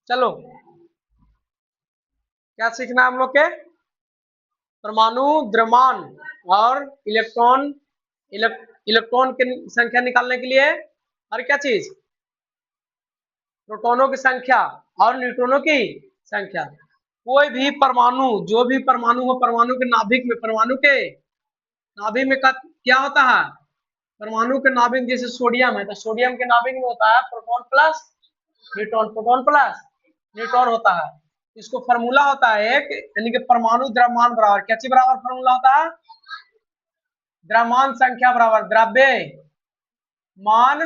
चलो क्या सीखना है हम लोग के? परमाणु, द्रव्यमान और इलेक्ट्रॉन की संख्या निकालने के लिए, और क्या चीज, प्रोटॉनों की संख्या और न्यूट्रॉनों की संख्या। कोई भी परमाणु, जो भी परमाणु हो, परमाणु के नाभिक में, परमाणु के नाभिक में क्या होता है? परमाणु के नाभिक जैसे सोडियम है, तो सोडियम के नाभिक में होता है proton plus neutron, proton plus neutron होता है। इसको फॉर्मूला होता है एक, यानी कि परमाणु द्रव्यमान बराबर क्या चीज बराबर फॉर्मूला होता है? द्रव्यमान संख्या बराबर द्रव्यमान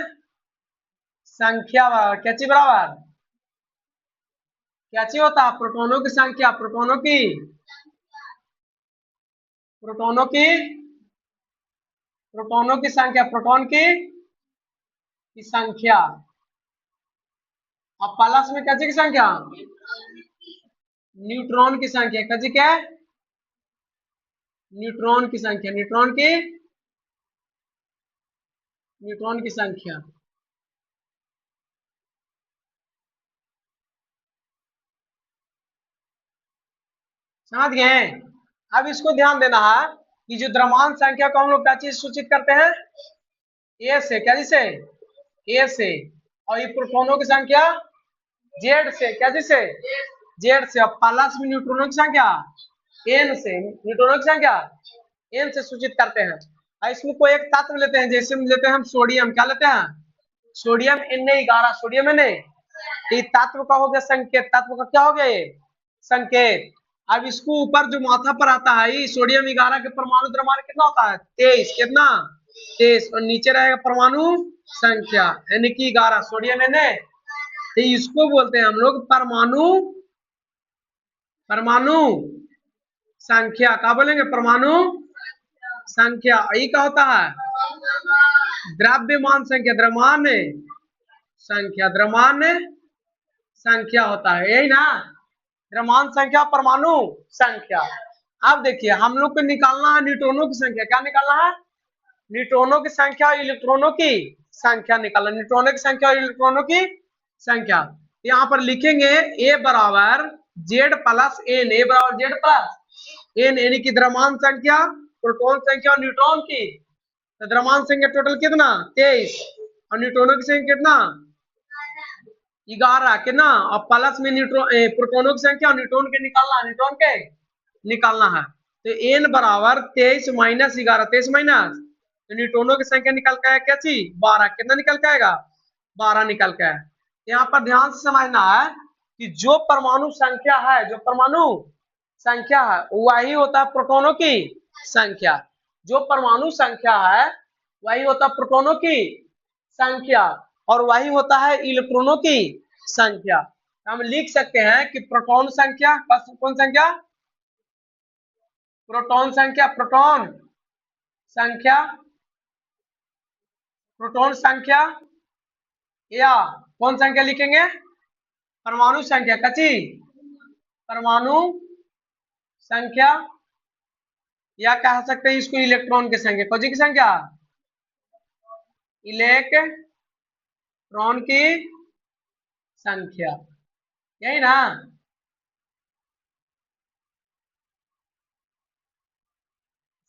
संख्या बराबर क्या चीज बराबर? क्या चीज होता है? प्रोटोनों की संख्या, प्रोटोनों की प्रोटोनों की संख्या, प्रोटॉन की संख्या, और प्लस में क्या चीज की संख्या? न्यूट्रॉन की संख्या। क्या चीज क्या है? न्यूट्रॉन की संख्या, न्यूट्रॉन की संख्या। समझ गए? अब इसको ध्यान देना है कि जो द्रव्यमान संख्या को हम लोग क्या चीज सूचित करते हैं? ए से। क्या चीज से? ए से। और ये प्रोटोनों की संख्या जेड से। क्या चीज से? जेड से। और प्लस में न्यूट्रॉनों की संख्या एन से। न्यूट्रॉनों की संख्या एन से सूचित करते हैं। और इसमें कोई एक तत्व लेते हैं, जैसे लेते हैं हम सोडियम। क्या लेते हैं? Sodium Na11, sodium Na। ये तत्व का हो गया संकेत, तत्व का क्या हो गया? ये संकेत। अब इसको ऊपर जो माथा पर आता है, ये सोडियम 11 के परमाणु द्रव्यमान कितना होता है? 23। कितना? 23। और नीचे रहेगा परमाणु संख्या, यानी कि 11, सोडियम Na। तो इसको बोलते हैं हम लोग परमाणु संख्या। क्या बोलेंगे? परमाणु संख्या। यही क्या होता है? द्रव्यमान संख्या, द्रव्यमान संख्या होता है, यही ना? द्रव्यमान संख्या, परमाणु संख्या। अब देखिए हम लोग को निकालना है न्यूट्रॉनों की संख्या। क्या निकालना है? न्यूट्रॉनों की संख्या और इलेक्ट्रॉनों की संख्या निकालना। न्यूट्रॉनों की संख्या और इलेक्ट्रॉनों की संख्या यहाँ पर लिखेंगे ए बराबर जेड प्लस एन। ए बराबर जेड प्लस एन, यानी कि द्रव्यमान संख्या, प्रोटॉन संख्या और न्यूट्रॉन की। तो द्रव्यमान संख्या टोटल कितना? 23। और न्यूट्रॉनों की संख्या कितना? 11। कितना? और प्लस में न्यूट्रॉन प्रोटॉनों की संख्या और न्यूट्रॉन के निकालना है। तो एन बराबर 23 माइनस 11, 23 माइनस, तो न्यूट्रॉनों की संख्या निकल के आया क्या चीज? 12। कितना निकल के आएगा? 12 निकल के आया। यहाँ पर ध्यान से समझना है कि जो परमाणु संख्या है, जो परमाणु संख्या है, वही होता है प्रोटोनों की संख्या। जो परमाणु संख्या है वही होता है प्रोटोनों की संख्या, और वही होता है इलेक्ट्रॉनों की संख्या। हम लिख सकते हैं कि प्रोटॉन संख्या, कौन संख्या? प्रोटॉन संख्या, संख्या प्रोटॉन संख्या, या कौन संख्या लिखेंगे? परमाणु संख्या। कची? परमाणु संख्या, या कह सकते हैं इसको इलेक्ट्रॉन की संख्या। कौन सी की संख्या? इलेक्ट्रॉन की संख्या, यही ना?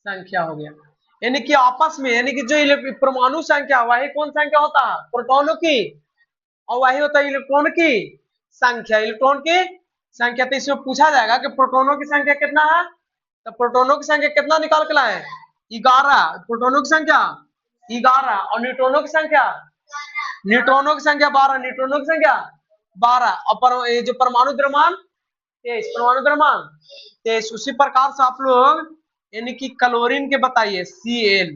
संख्या हो गया, यानी कि आपस में, यानी कि जो परमाणु संख्या वही कौन संख्या होता है? प्रोटॉनों की। और वही होता है इलेक्ट्रॉन की संख्या, इलेक्ट्रॉन की संख्या। तो इसमें पूछा जाएगा कि प्रोटॉनों की संख्या कितना है, तो प्रोटॉनों की संख्या कितना निकाल के लाए? 11। प्रोटॉनों की संख्या 11, और न्यूट्रॉनों की संख्या 12, न्यूट्रॉनों की संख्या 12। और ये जो परमाणु द्रव्यमान 23, परमाणु द्रव्यमान 23। उसी प्रकार से आप लोग यानी कि क्लोरीन के बताइए, Cl,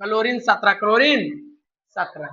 क्लोरीन 17, क्लोरीन 17।